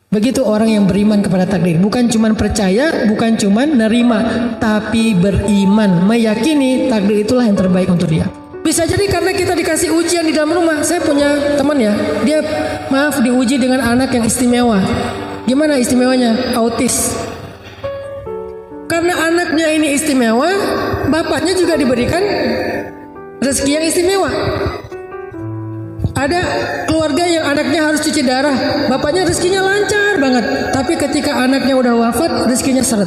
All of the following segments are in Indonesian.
Begitu orang yang beriman kepada takdir, bukan cuma percaya, bukan cuma nerima, tapi beriman, meyakini takdir itulah yang terbaik untuk dia. Bisa jadi karena kita dikasih ujian di dalam rumah. Saya punya teman ya, dia diuji dengan anak yang istimewa. Gimana istimewanya? Autis. Karena anaknya ini istimewa, bapaknya juga diberikan rezeki yang istimewa. Ada keluarga yang anaknya harus cuci darah, bapaknya rezekinya lancar banget, tapi ketika anaknya udah wafat, rezekinya seret.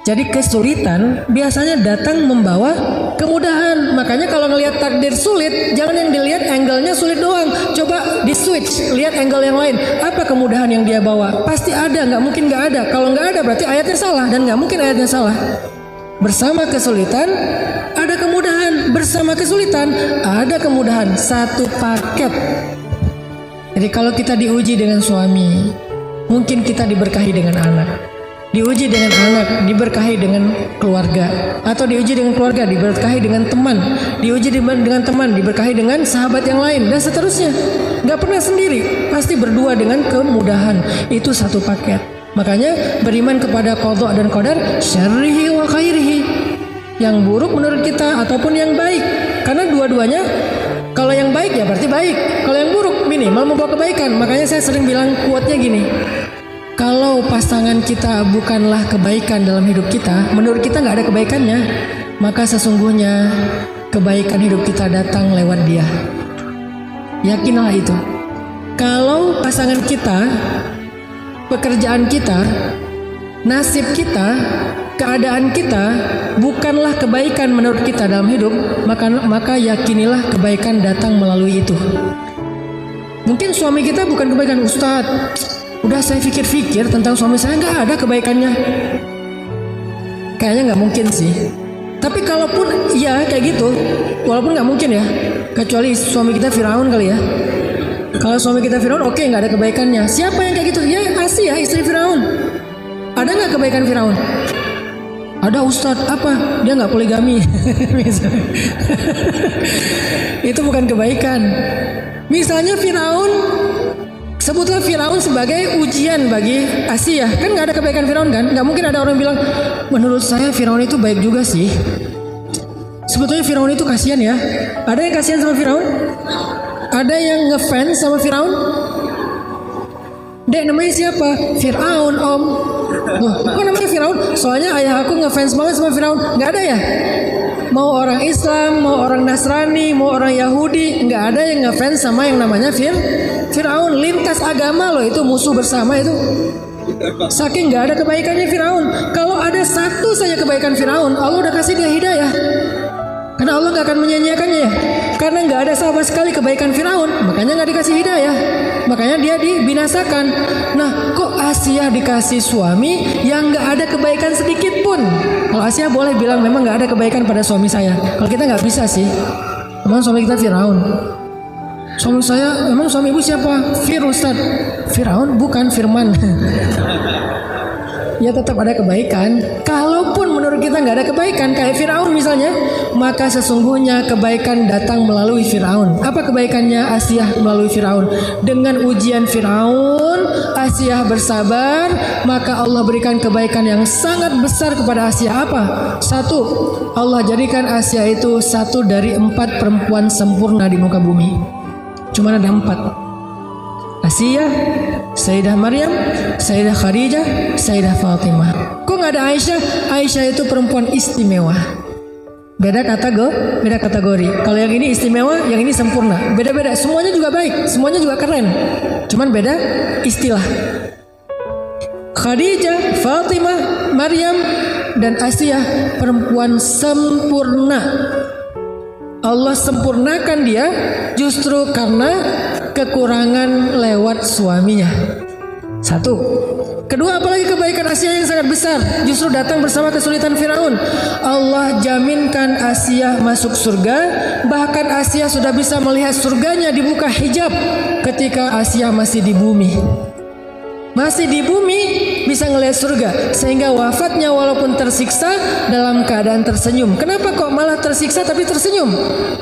Jadi kesulitan biasanya datang membawa kemudahan. Makanya kalau ngelihat takdir sulit, jangan yang dilihat angle-nya sulit doang. Coba di switch, lihat angle yang lain. Apa kemudahan yang dia bawa? Pasti ada, nggak mungkin nggak ada. Kalau nggak ada berarti ayatnya salah, dan nggak mungkin ayatnya salah. Bersama kesulitan ada kemudahan, bersama kesulitan ada kemudahan, satu paket. Jadi kalau kita diuji dengan suami, mungkin kita diberkahi dengan anak. Diuji dengan anak, diberkahi dengan keluarga. Atau diuji dengan keluarga, diberkahi dengan teman. Diuji dengan teman, diberkahi dengan sahabat yang lain, dan seterusnya. Gak pernah sendiri, pasti berdua dengan kemudahan. Itu satu paket. Makanya beriman kepada qadha dan qadar, syarrihi wa khairihi, yang buruk menurut kita ataupun yang baik. Karena dua-duanya, kalau yang baik ya berarti baik, kalau yang buruk minimal membawa kebaikan. Makanya saya sering bilang quote-nya gini, kalau pasangan kita bukanlah kebaikan dalam hidup kita, menurut kita nggak ada kebaikannya, maka sesungguhnya kebaikan hidup kita datang lewat dia. Yakinlah itu. Kalau pasangan kita, pekerjaan kita, nasib kita, keadaan kita bukanlah kebaikan menurut kita dalam hidup, maka yakinilah kebaikan datang melalui itu. Mungkin suami kita bukan kebaikan. Ustadz, udah saya pikir-pikir tentang suami saya, nggak ada kebaikannya. Kayaknya nggak mungkin sih. Tapi kalaupun ya kayak gitu, walaupun nggak mungkin ya, kecuali suami kita Firaun kali ya. Kalau suami kita Firaun, oke, nggak ada kebaikannya. Siapa yang kayak gitu? Ya Asia, istri Firaun. Ada nggak kebaikan Firaun? Ada Ustadz, apa? Dia nggak poligami. Itu bukan kebaikan. Misalnya Firaun, sebutlah Firaun sebagai ujian bagi Asia. Kan nggak ada kebaikan Firaun kan? Nggak mungkin ada orang bilang, menurut saya Firaun itu baik juga sih. Sebetulnya Firaun itu kasihan ya. Ada yang kasihan sama Firaun? Ada yang ngefans sama Firaun? Dek, namanya siapa? Firaun, Om. Loh, kok namanya Firaun? Soalnya ayah aku ngefans banget sama Firaun. Nggak ada ya? Mau orang Islam, mau orang Nasrani, mau orang Yahudi, nggak ada yang ngefans sama yang namanya Firaun. Lintas agama loh, itu musuh bersama itu. Saking nggak ada kebaikannya Firaun. Kalau ada satu saja kebaikan Firaun, Allah udah kasih dia hidayah. Karena Allah gak akan menyia-nyiakannya ya. Karena gak ada sama sekali kebaikan Firaun, makanya gak dikasih hidayah. Makanya dia dibinasakan. Nah, kok Asia dikasih suami yang gak ada kebaikan sedikit pun? Kalau Asia boleh bilang memang gak ada kebaikan pada suami saya. Kalau kita gak bisa sih. Memang suami kita Firaun. Suami saya, emang suami ibu siapa? Ustaz. Firaun bukan Firman. Ya tetap ada kebaikan. Kalaupun menurut kita nggak ada kebaikan kayak Firaun misalnya, maka sesungguhnya kebaikan datang melalui Firaun. Apa kebaikannya Asia melalui Firaun? Dengan ujian Firaun, Asia bersabar, maka Allah berikan kebaikan yang sangat besar kepada Asia. Apa? Satu, Allah jadikan Asia itu satu dari 4 perempuan sempurna di muka bumi. Cuma ada 4. Asia, Sayyidah Maryam, Sayyidah Khadijah, Sayyidah Fatimah. Kok nggak ada Aisyah? Aisyah itu perempuan istimewa. Beda kategori. Kalau yang ini istimewa, yang ini sempurna. Beda-beda. Semuanya juga baik, semuanya juga keren. Cuman beda istilah. Khadijah, Fatimah, Maryam, dan Aisyah perempuan sempurna. Allah sempurnakan dia justru karena kekurangan lewat suaminya. Satu. Kedua, apalagi kebaikan Asia yang sangat besar justru datang bersama kesulitan Firaun. Allah jaminkan Asia masuk surga. Bahkan Asia sudah bisa melihat surganya dibuka hijab ketika Asia masih di bumi. Masih di bumi bisa ngelihat surga, sehingga wafatnya walaupun tersiksa dalam keadaan tersenyum. Kenapa kok malah tersiksa tapi tersenyum?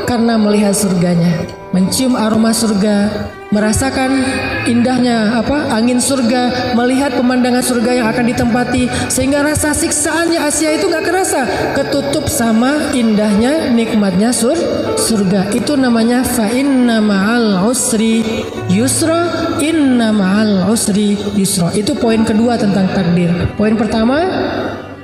Karena melihat surganya. mencium aroma surga, merasakan indahnya angin surga, melihat pemandangan surga yang akan ditempati, sehingga rasa siksaannya Asia itu nggak kerasa, ketutup sama indahnya nikmatnya surga. Itu namanya fa inna ma'al usri yusra, inna ma'al usri yusra. Itu poin kedua tentang takdir. Poin pertama,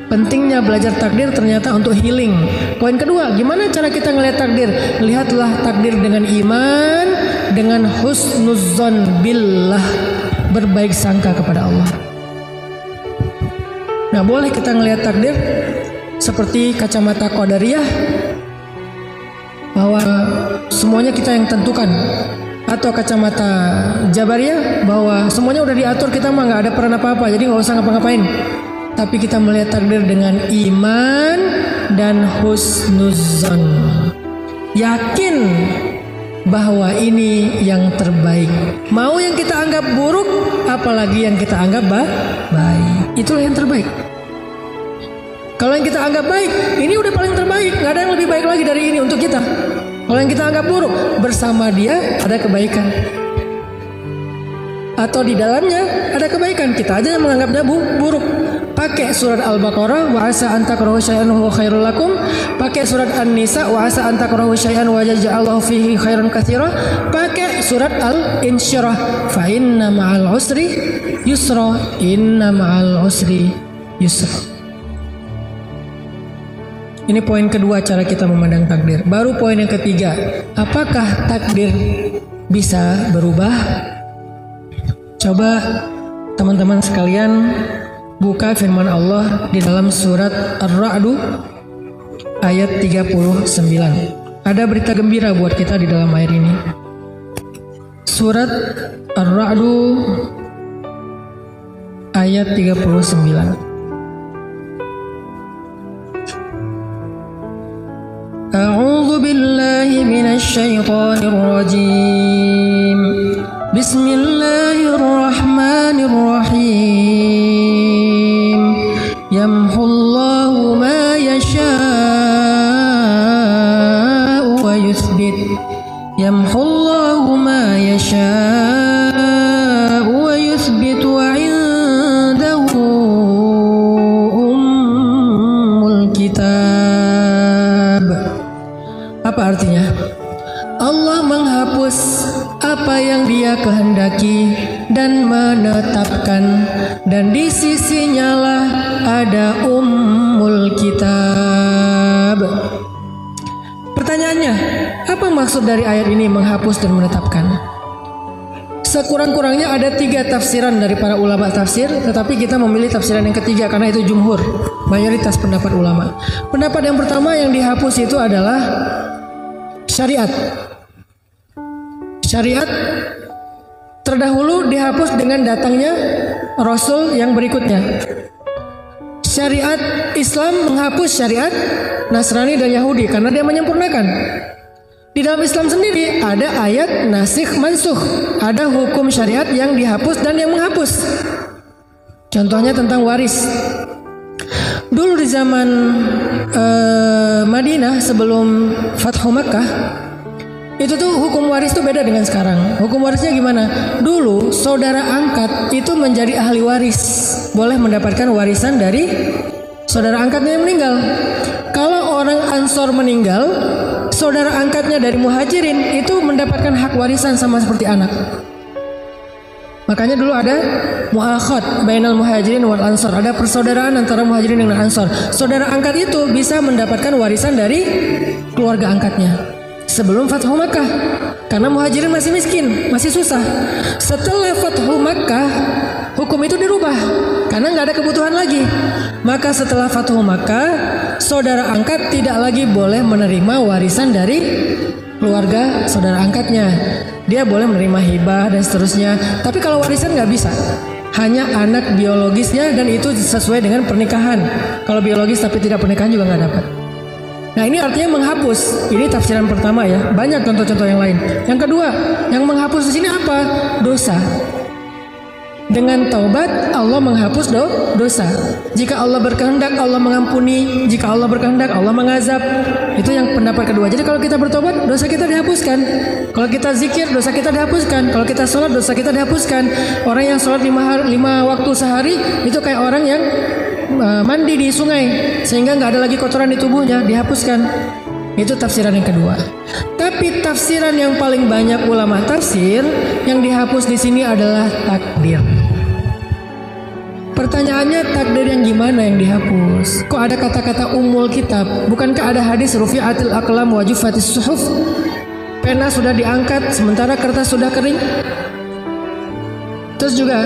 pentingnya belajar takdir ternyata untuk healing. Poin kedua, gimana cara kita ngelihat takdir? Lihatlah takdir dengan iman, dengan husnudzon billah, berbaik sangka kepada Allah. Nah, boleh kita ngelihat takdir seperti kacamata qadariyah, bahwa semuanya kita yang tentukan, atau kacamata jabariyah, bahwa semuanya udah diatur, kita mah nggak ada peran apa-apa, jadi nggak usah ngapa-ngapain. Tapi kita melihat takdir dengan iman dan husnudzon, yakin bahwa ini yang terbaik. Mau yang kita anggap buruk, apalagi yang kita anggap baik, itulah yang terbaik. Kalau yang kita anggap baik, ini udah paling terbaik, nggak ada yang lebih baik lagi dari ini untuk kita. Kalau yang kita anggap buruk, bersama dia ada kebaikan, atau di dalamnya ada kebaikan, kita aja yang menganggapnya buruk. Pakai surat Al-Baqarah, wa asa an takrahu syai'an huwa khairul lakum. Pakai surat An-Nisa, wa asa an takrahu syai'an wa yaj'alallahu fihi khairan katsira. Pakai surat Al-Insyirah, fa inna ma'al usri yusra, inna ma'al usri yusra. Ini poin kedua cara kita memandang takdir. Baru poin yang ketiga, apakah takdir bisa berubah? Coba teman-teman sekalian buka firman Allah di dalam surat Ar-Ra'd ayat 39. Ada berita gembira buat kita di dalam ayat ini. Surat Ar-Ra'd ayat 39. A'udzu billahi minasy syaithanir rajim. Bismillahirrahmanirrahim. Yamhullahu ma yasha'u wa yuthbit. Yamhullahu ma yasha'u wa yuthbit wa 'indahu ummul kitab. Apa artinya? Allah menghapus apa yang Dia kehendaki dan menetapkan, dan di sisinya lah ada ummul kitab. Pertanyaannya, apa maksud dari ayat ini menghapus dan menetapkan? Sekurang-kurangnya ada 3 tafsiran dari para ulama tafsir, tetapi kita memilih tafsiran yang ketiga karena itu jumhur, mayoritas pendapat ulama. Pendapat yang pertama yang dihapus itu adalah syariat. Syariat terdahulu dihapus dengan datangnya Rasul yang berikutnya. Syariat Islam menghapus syariat Nasrani dan Yahudi karena dia menyempurnakan. Di dalam Islam sendiri ada ayat nasikh mansukh, ada hukum syariat yang dihapus dan yang menghapus. Contohnya tentang waris. Dulu di zaman Madinah sebelum Fathu Makkah, itu tuh hukum waris tuh beda dengan sekarang. Hukum warisnya gimana? Dulu saudara angkat itu menjadi ahli waris, boleh mendapatkan warisan dari saudara angkatnya yang meninggal. Kalau orang Ansor meninggal, saudara angkatnya dari Muhajirin itu mendapatkan hak warisan sama seperti anak. Makanya dulu ada mu'akhad bainal Muhajirin wal Ansor, ada persaudaraan antara Muhajirin dengan Ansor. Saudara angkat itu bisa mendapatkan warisan dari keluarga angkatnya sebelum Fathu Makkah, karena Muhajirin masih miskin, masih susah. Setelah Fathu Makkah, hukum itu dirubah karena nggak ada kebutuhan lagi. Maka setelah Fathu Makkah, saudara angkat tidak lagi boleh menerima warisan dari keluarga saudara angkatnya. Dia boleh menerima hibah dan seterusnya. Tapi kalau warisan nggak bisa, hanya anak biologisnya, dan itu sesuai dengan pernikahan. Kalau biologis tapi tidak pernikahan juga nggak dapat. Nah, ini artinya menghapus. Ini tafsiran pertama ya. Banyak contoh-contoh yang lain. Yang kedua, yang menghapus di sini apa? Dosa. Dengan taubat Allah menghapus dosa. Jika Allah berkehendak Allah mengampuni, jika Allah berkehendak Allah mengazab. Itu yang pendapat kedua. Jadi kalau kita bertobat dosa kita dihapuskan. Kalau kita zikir dosa kita dihapuskan. Kalau kita sholat dosa kita dihapuskan. Orang yang sholat 5 waktu sehari itu kayak orang yang mandi di sungai sehingga nggak ada lagi kotoran di tubuhnya, dihapuskan. Itu tafsiran yang kedua. Tapi tafsiran yang paling banyak ulama tafsir yang dihapus di sini adalah takdir. Pertanyaannya takdir yang gimana yang dihapus? Kok ada kata-kata umul kitab? Bukankah ada hadis rufi'atil aqlam wa juffatis suhuf? Pena sudah diangkat sementara kertas sudah kering. Terus juga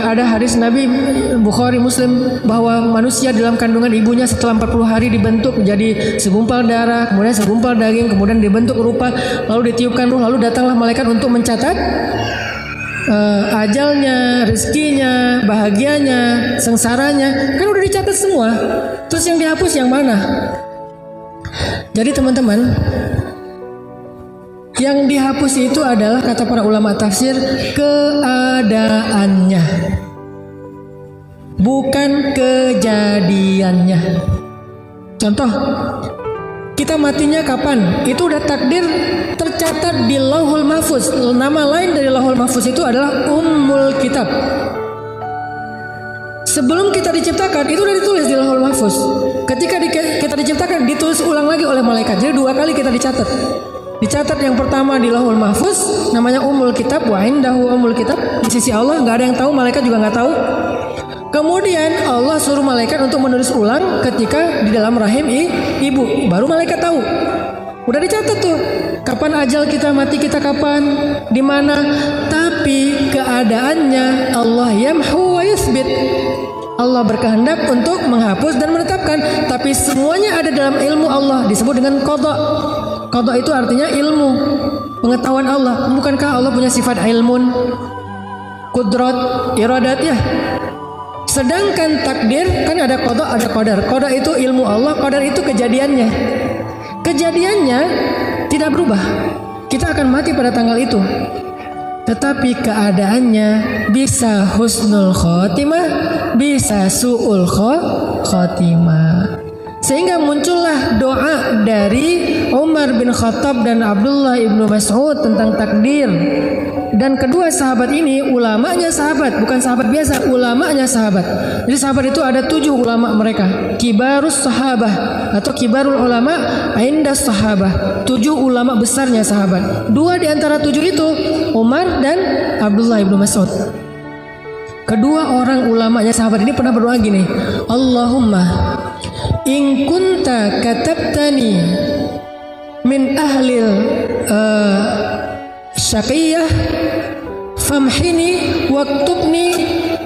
ada hadis Nabi Bukhari Muslim bahwa manusia dalam kandungan ibunya setelah 40 hari dibentuk menjadi segumpal darah, kemudian segumpal daging, kemudian dibentuk rupa, lalu ditiupkan ruh, lalu datanglah malaikat untuk mencatat ajalnya, rezekinya, bahagianya, sengsaranya, kan udah dicatat semua. Terus yang dihapus yang mana? Jadi teman-teman, yang dihapus itu adalah kata para ulama tafsir keadaannya, bukan kejadiannya. Contoh, kita matinya kapan? Itu udah takdir tercatat di Lauhul Mahfuz. Nama lain dari Lauhul Mahfuz itu adalah Ummul Kitab. Sebelum kita diciptakan itu udah ditulis di Lauhul Mahfuz. Ketika kita diciptakan ditulis ulang lagi oleh malaikat. Jadi 2 kali kita dicatat. Dicatat yang pertama di Lauhul Mahfuz, namanya Ummul Kitab, wa indahu Ummul Kitab, di sisi Allah, nggak ada yang tahu, malaikat juga nggak tahu. Kemudian Allah suruh malaikat untuk menulis ulang ketika di dalam rahim ibu, baru malaikat tahu. Udah dicatat tuh, kapan ajal kita, mati kita kapan, di mana. Tapi keadaannya Allah yamhu wa yuthbit. Allah berkehendak untuk menghapus dan menetapkan, tapi semuanya ada dalam ilmu Allah, disebut dengan qada. Qada itu artinya ilmu, pengetahuan Allah. Bukankah Allah punya sifat ilmun, kudrat, iradat ya? Sedangkan takdir kan ada qada, ada qadar. Qada itu ilmu Allah, qadar itu kejadiannya. Kejadiannya tidak berubah. Kita akan mati pada tanggal itu. Tetapi keadaannya bisa husnul khotimah, bisa su'ul khotimah. Sehingga muncullah doa dari Umar bin Khattab dan Abdullah ibnu Mas'ud tentang takdir. Dan kedua sahabat ini ulamanya sahabat, bukan sahabat biasa, ulamanya sahabat. Jadi sahabat itu ada 7 ulama mereka, kibarus sahabah atau kibarul ulama indas sahabah, 7 ulama besarnya sahabat. 2 di antara 7 itu Umar dan Abdullah ibnu Mas'ud. Kedua orang ulamanya sahabat ini pernah berdoa gini, Allahumma in kunta katabtani min ahlil syaqiyah famhini waktubni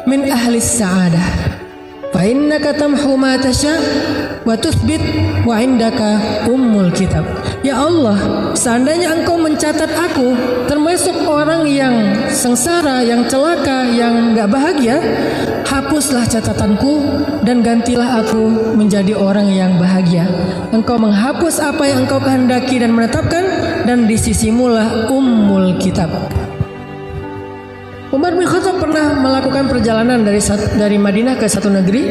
min ahlis sa'adah fa innaka tamhu ma tasha wa tuthbit wa indaka ummul kitab. Ya Allah, seandainya engkau mencatat aku termasuk orang yang sengsara, yang celaka, yang gak bahagia, hapuslah catatanku dan gantilah aku menjadi orang yang bahagia. Engkau menghapus apa yang engkau kehendaki dan menetapkan, dan di sisimulah ummul kitab. Umar bin Khattab pernah melakukan perjalanan dari Madinah ke satu negeri.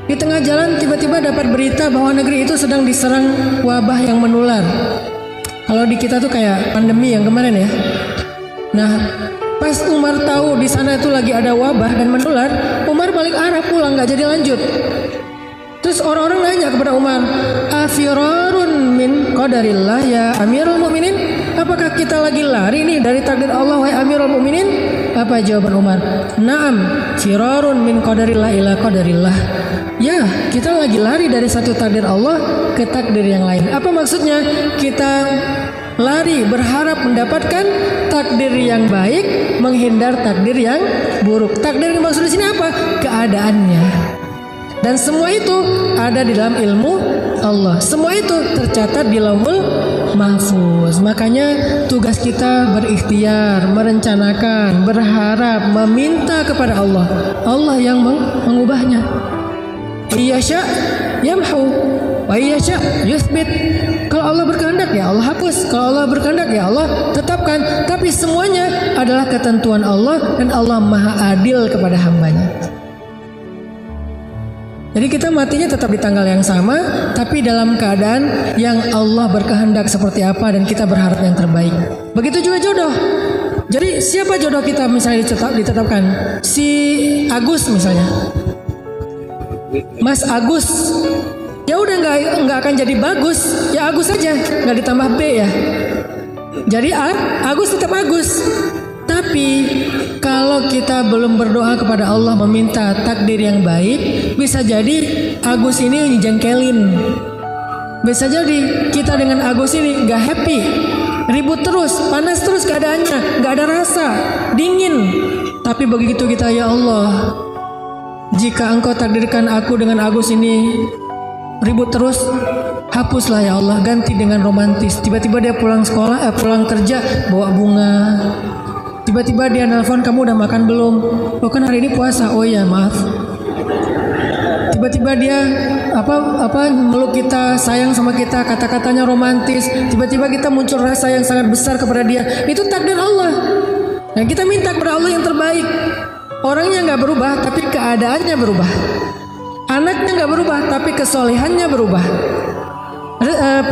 Di tengah jalan tiba-tiba dapat berita bahwa negeri itu sedang diserang wabah yang menular. Kalau di kita tuh kayak pandemi yang kemarin ya. Nah, pas Umar tahu di sana itu lagi ada wabah dan menular, Umar balik arah pulang, nggak jadi lanjut. Terus orang-orang nanya kepada Umar, afirarun min qadarillah ya Amirul Mukminin? Apakah kita lagi lari nih dari takdir Allah wahai Amirul Mukminin? Apa jawaban Umar? Naam, firarun min qadarillah ila qadarillah. Ya, kita lagi lari dari satu takdir Allah ke takdir yang lain. Apa maksudnya? Kita lari berharap mendapatkan takdir yang baik, menghindar takdir yang buruk. Takdir yang maksud di sini apa? Keadaannya. Dan semua itu ada di dalam ilmu Allah. Semua itu tercatat di Lauhul Mahfuz. Makanya tugas kita berikhtiar, merencanakan, berharap, meminta kepada Allah. Allah yang mengubahnya. Iyasya yamhu Wa yasha yuthbit. Kalau Allah berkehendak ya Allah hapus, kalau Allah berkehendak ya Allah tetapkan. Tapi semuanya adalah ketentuan Allah dan Allah Maha Adil kepada hambanya. Jadi kita matinya tetap di tanggal yang sama, tapi dalam keadaan yang Allah berkehendak seperti apa dan kita berharap yang terbaik. Begitu juga jodoh. Jadi siapa jodoh kita misalnya ditetapkan? Si Agus misalnya, Mas Agus. Ya udah nggak akan jadi bagus, ya Agus saja, nggak ditambah B ya. Jadi Agus tetap Agus. Tapi kalau kita belum berdoa kepada Allah meminta takdir yang baik, bisa jadi Agus ini jengkelin. Bisa jadi kita dengan Agus ini gak happy, ribut terus, panas terus keadaannya, gak ada rasa, dingin. Tapi begitu kita, ya Allah, jika Engkau takdirkan aku dengan Agus ini ribut terus, hapuslah ya Allah, ganti dengan romantis. Tiba-tiba dia pulang kerja bawa bunga. Tiba-tiba dia nelpon, kamu udah makan belum? Oh kan hari ini puasa. Oh iya maaf. Tiba-tiba dia meluk kita, sayang sama kita, kata-katanya romantis. Tiba-tiba kita muncul rasa yang sangat besar kepada dia. Itu takdir Allah. Dan kita minta kepada Allah yang terbaik. Orangnya nggak berubah, tapi keadaannya berubah. Anaknya nggak berubah, tapi kesolehannya berubah.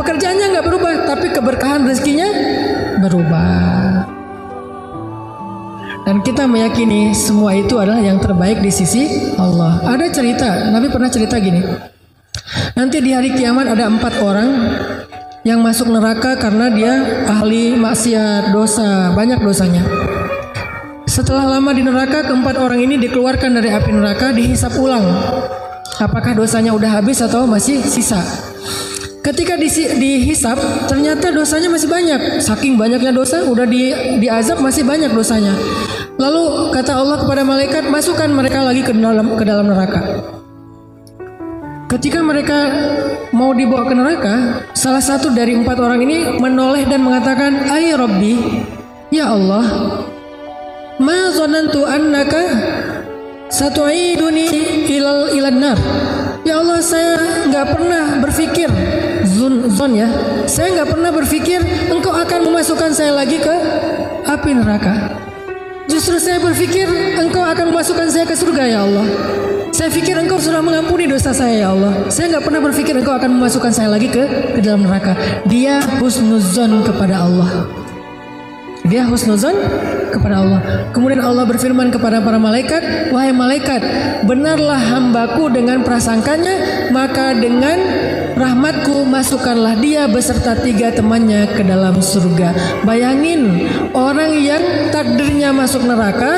Pekerjaannya nggak berubah, tapi keberkahan rezekinya berubah. Dan kita meyakini semua itu adalah yang terbaik di sisi Allah. Ada cerita, Nabi pernah cerita gini. Nanti di hari kiamat ada 4 orang yang masuk neraka karena dia ahli maksiat, dosa, banyak dosanya. Setelah lama di neraka, keempat orang ini dikeluarkan dari api neraka, dihisap ulang. Apakah dosanya udah habis atau masih sisa? Ketika dihisap, ternyata dosanya masih banyak. Saking banyaknya dosa, udah diazab masih banyak dosanya. Lalu kata Allah kepada malaikat, masukkan mereka lagi ke dalam neraka. Ketika mereka mau dibawa ke neraka, salah satu dari 4 orang ini menoleh dan mengatakan, "Ay Rabbi, ya Allah, ma zanantu annaka satu'iduni ilan nar." Ya Allah, saya nggak pernah berpikir, zon ya, saya nggak pernah berpikir Engkau akan memasukkan saya lagi ke api neraka. Justru saya berpikir Engkau akan memasukkan saya ke surga ya Allah. Saya pikir Engkau sudah mengampuni dosa saya ya Allah. Saya nggak pernah berpikir Engkau akan memasukkan saya lagi ke dalam neraka. Dia husnuzon kepada Allah. Dia husnuzon kepada Allah. Kemudian Allah berfirman kepada para malaikat, wahai malaikat, benarlah hambaku dengan prasangkanya, maka dengan rahmatku masukkanlah dia beserta 3 temannya ke dalam surga. Bayangin, orang yang takdirnya masuk neraka,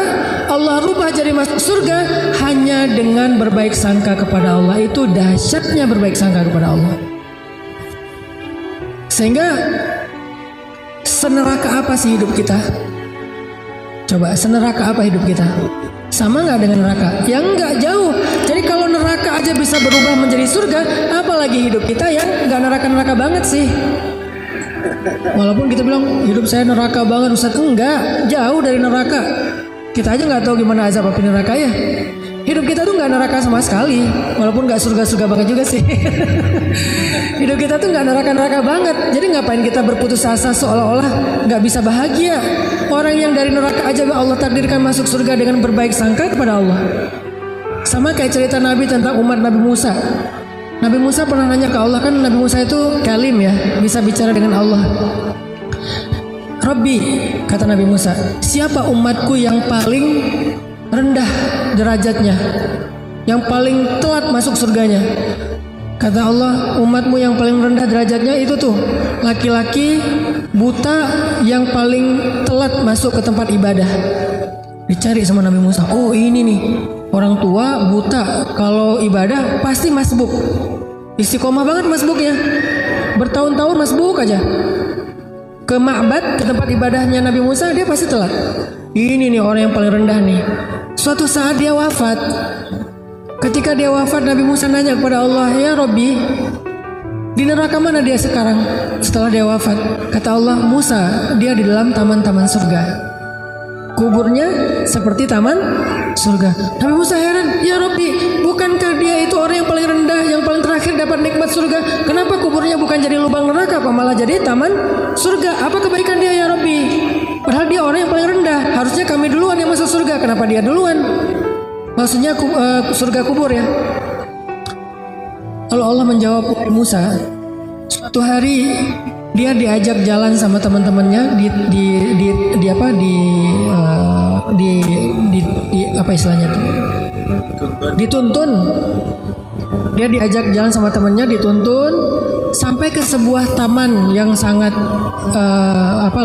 Allah rubah jadi masuk surga hanya dengan berbaik sangka kepada Allah. Itu dahsyatnya berbaik sangka kepada Allah. Sehingga seneraka apa sih hidup kita? Coba, seneraka apa hidup kita? Sama nggak dengan neraka? Yang nggak jauh. Jadi kalau neraka aja bisa berubah menjadi surga, apalagi hidup kita yang nggak neraka-neraka banget sih. Walaupun kita bilang hidup saya neraka banget, Ustaz, enggak, jauh dari neraka. Kita aja nggak tahu gimana azab api neraka ya. Hidup kita tuh nggak neraka sama sekali, walaupun nggak surga-surga banget juga sih. Hidup kita tuh nggak neraka-neraka banget. Jadi ngapain kita berputus asa seolah-olah nggak bisa bahagia? Orang yang dari neraka aja Allah takdirkan masuk surga dengan berbaik sangka kepada Allah. Sama kayak cerita Nabi tentang umat Nabi Musa. Nabi Musa pernah nanya ke Allah, kan Nabi Musa itu kalim ya, bisa bicara dengan Allah. Rabbi, kata Nabi Musa, siapa umatku yang paling rendah derajatnya, yang paling telat masuk surganya? Kata Allah, umatmu yang paling rendah derajatnya itu tuh laki-laki buta yang paling telat masuk ke tempat ibadah. Dicari sama Nabi Musa, oh ini nih, orang tua buta kalau ibadah pasti masbuk, istiqomah banget masbuknya, bertahun-tahun masbuk aja. Ke ma'bad, ke tempat ibadahnya Nabi Musa, dia pasti telat. Ini nih orang yang paling rendah nih. Suatu saat dia wafat. Ketika dia wafat, Nabi Musa nanya kepada Allah, ya Rabbi, di neraka mana dia sekarang setelah dia wafat? Kata Allah, Musa, dia di dalam taman-taman surga. Kuburnya seperti taman surga. Nabi Musa heran, ya Rabbi, bukan bukankah dia itu orang yang paling rendah, yang paling terakhir dapat nikmat surga? Kenapa kuburnya bukan jadi lubang neraka, apa malah jadi taman surga? Apa kebaikan dia ya Rabbi? Padahal dia orang yang paling rendah. Harusnya kami duluan yang masuk surga. Kenapa dia duluan? Maksudnya surga kubur ya. Lalu Allah menjawab Musa, suatu hari dia diajak jalan sama teman-temannya apa istilahnya tuh? Dituntun. Dia diajak jalan sama temannya, dituntun sampai ke sebuah taman yang sangat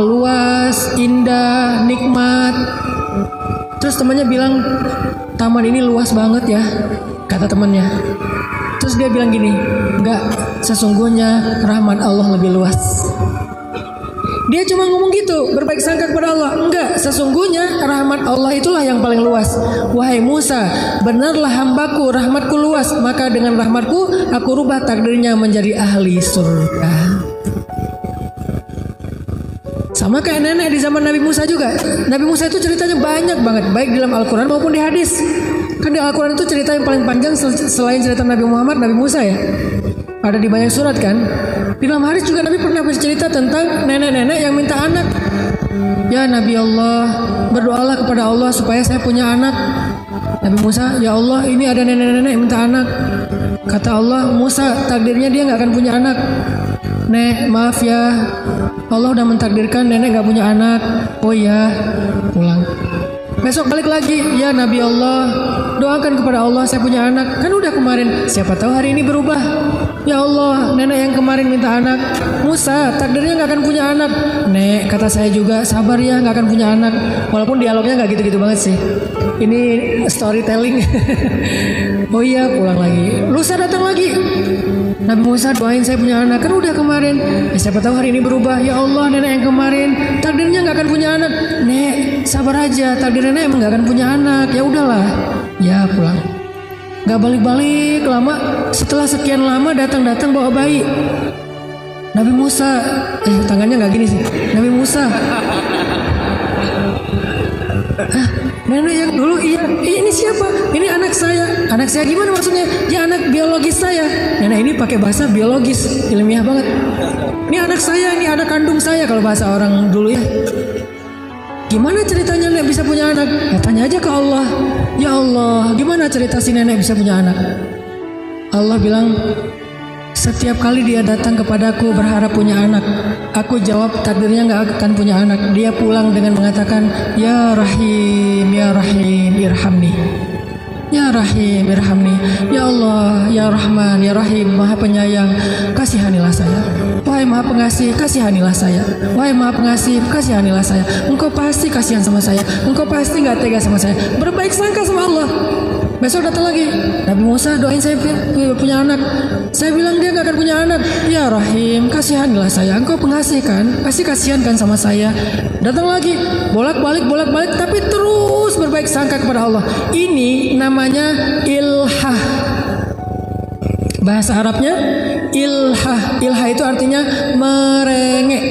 luas, indah, nikmat. Terus temannya bilang, taman ini luas banget ya, kata temannya. Terus dia bilang gini, enggak, sesungguhnya rahmat Allah lebih luas. Dia cuma ngomong gitu, berbaik sangka kepada Allah. Enggak, sesungguhnya rahmat Allah itulah yang paling luas. Wahai Musa, benarlah hambaku, rahmatku luas. Maka dengan rahmatku, aku rubah takdirnya menjadi ahli surga. Sama kayak nenek di zaman Nabi Musa juga. Nabi Musa itu ceritanya banyak banget, baik di dalam Al-Quran maupun di hadis. Kan di Al-Quran itu cerita yang paling panjang selain cerita Nabi Muhammad, Nabi Musa ya. Ada di banyak surat kan. Di dalam hadis juga Nabi pernah bercerita tentang nenek-nenek yang minta anak. Ya Nabi Allah, berdoalah kepada Allah supaya saya punya anak. Nabi Musa, ya Allah, ini ada nenek-nenek yang minta anak. Kata Allah, Musa, takdirnya dia gak akan punya anak. Nek, maaf ya, Allah udah mentakdirkan nenek gak punya anak. Oh iya, pulang. Besok balik lagi, ya Nabi Allah, doakan kepada Allah saya punya anak. Kan udah kemarin, siapa tahu hari ini berubah. Ya Allah, nenek yang kemarin minta anak, Musa takdirnya gak akan punya anak. Nek, kata saya juga, sabar ya, gak akan punya anak. Walaupun dialognya gak gitu-gitu banget sih. Ini storytelling. Oh iya, pulang lagi. Lusa datang lagi. Nabi Musa, doain saya punya anak. Kan udah kemarin, ya, siapa tahu hari ini berubah. Ya Allah, nenek yang kemarin takdirnya gak akan punya anak. Nek, sabar aja, takdir nenek emang gak akan punya anak. Ya udahlah. Ya pulang. Gak balik-balik lama. Setelah sekian lama datang bawa bayi. Nabi Musa, tangannya gak gini sih. Nabi Musa, nenek yang dulu, iya, ini siapa? Ini anak saya. Anak saya gimana maksudnya? Ya anak biologis saya. Nenek ini pakai bahasa biologis, ilmiah banget. Ini anak saya, ini anak kandung saya kalau bahasa orang dulu ya. Gimana ceritanya nenek bisa punya anak? Ya tanya aja ke Allah. Ya Allah, gimana cerita si nenek bisa punya anak? Allah bilang, setiap kali dia datang kepadaku berharap punya anak, aku jawab takdirnya gak akan punya anak. Dia pulang dengan mengatakan, Ya Rahim, Ya Rahim, irhamni. Ya Rahim, irhamni. Ya Allah, Ya Rahman, Ya Rahim, Maha Penyayang, kasihanilah saya. Wahai Maha Pengasih, kasihanilah saya. Wahai Maha Pengasih, kasihanilah saya. Engkau pasti kasihan sama saya. Engkau pasti gak tega sama saya. Berbaik sangka sama Allah. Besok datang lagi, Nabi Musa, doain saya punya anak. Saya bilang dia gak akan punya anak. Ya Rahim, kasihanilah saya. Engkau pengasih kan, pasti kasihan kan sama saya. Datang lagi, bolak-balik, tapi terus berbaik sangka kepada Allah. Ini namanya ilhah. Bahasa Arabnya ilhah. Ilhah itu artinya merengek.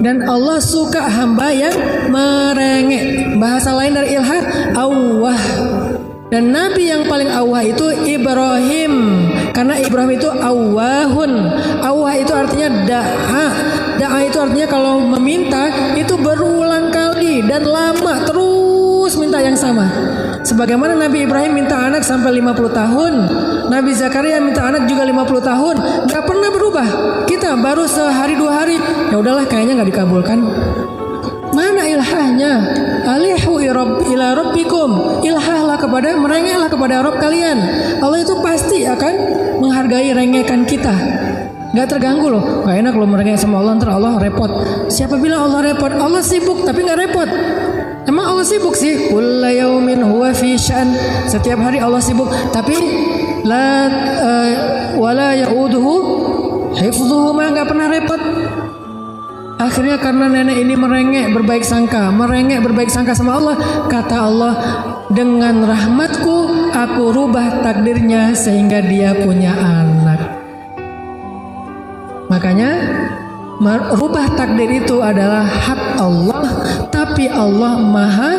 Dan Allah suka hamba yang merengek. Bahasa lain dari ilhah, awwah. Dan Nabi yang paling awah itu Ibrahim. Karena Ibrahim itu awahun. Awah itu artinya da'a. Da'a itu artinya kalau meminta itu berulang kali dan lama, terus minta yang sama. Sebagaimana Nabi Ibrahim minta anak sampai 50 tahun, Nabi Zakaria minta anak juga 50 tahun, gak pernah berubah. Kita baru sehari 2 hari, ya udahlah kayaknya gak dikabulkan. Mana ilhahnya? Alihu ila rabbikum. Ilhahlah kepada, merengeklah kepada Rabb kalian. Allah itu pasti akan menghargai rengekan kita. Gak terganggu loh. Gak enak loh merengek sama Allah, ntar Allah repot. Siapa bilang Allah repot? Allah sibuk tapi gak repot. Emang Allah sibuk sih? Kulla yaumin huwa fi sya'n. Setiap hari Allah sibuk, tapi wala ya'uduhu hifdhuhu, mah gak pernah repot. Akhirnya karena nenek ini merengek berbaik sangka sama Allah, kata Allah, dengan rahmatku aku rubah takdirnya sehingga dia punya anak. Makanya merubah takdir itu adalah hak Allah, tapi Allah maha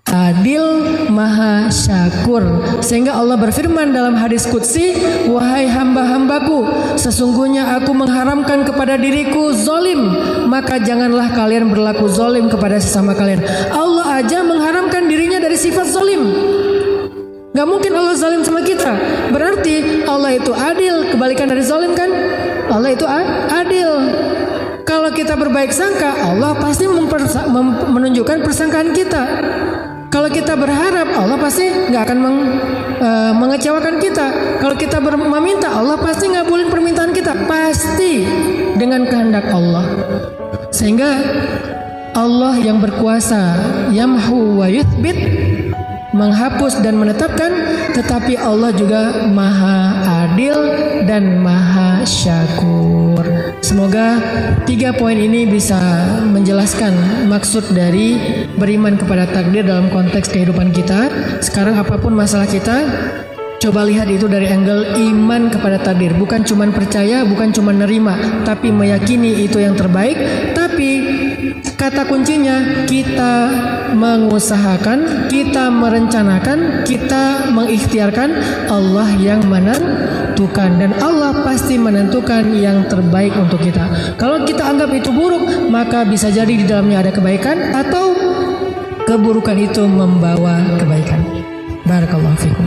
adil, maha syakur. kufur. Sehingga Allah berfirman dalam hadis qudsi, wahai hamba-hambaku, sesungguhnya aku mengharamkan kepada diriku zalim, maka janganlah kalian berlaku zalim kepada sesama kalian. Allah aja mengharamkan dirinya dari sifat zalim. Gak mungkin Allah zalim sama kita. Berarti Allah itu adil. Kebalikan dari zalim kan? Allah itu adil. Kalau kita berbaik sangka, Allah pasti menunjukkan persangkaan kita. Kalau kita berharap, Allah pasti nggak akan mengecewakan kita. Kalau kita meminta, Allah pasti ngabulin permintaan kita. Pasti dengan kehendak Allah. Sehingga Allah yang berkuasa, yamhu wa yuthbit, menghapus dan menetapkan, tetapi Allah juga maha adil dan maha syakur. Semoga 3 poin ini bisa menjelaskan maksud dari beriman kepada takdir dalam konteks kehidupan kita. Sekarang apapun masalah kita, coba lihat itu dari angle iman kepada takdir. Bukan cuma percaya, bukan cuma nerima, tapi meyakini itu yang terbaik. Tapi kata kuncinya, kita mengusahakan, kita merencanakan, kita mengikhtiarkan, Allah yang menentukan, dan Allah pasti menentukan yang terbaik untuk kita. Kalau kita anggap itu buruk, maka bisa jadi di dalamnya ada kebaikan, atau keburukan itu membawa kebaikan. Barakallahu fikum.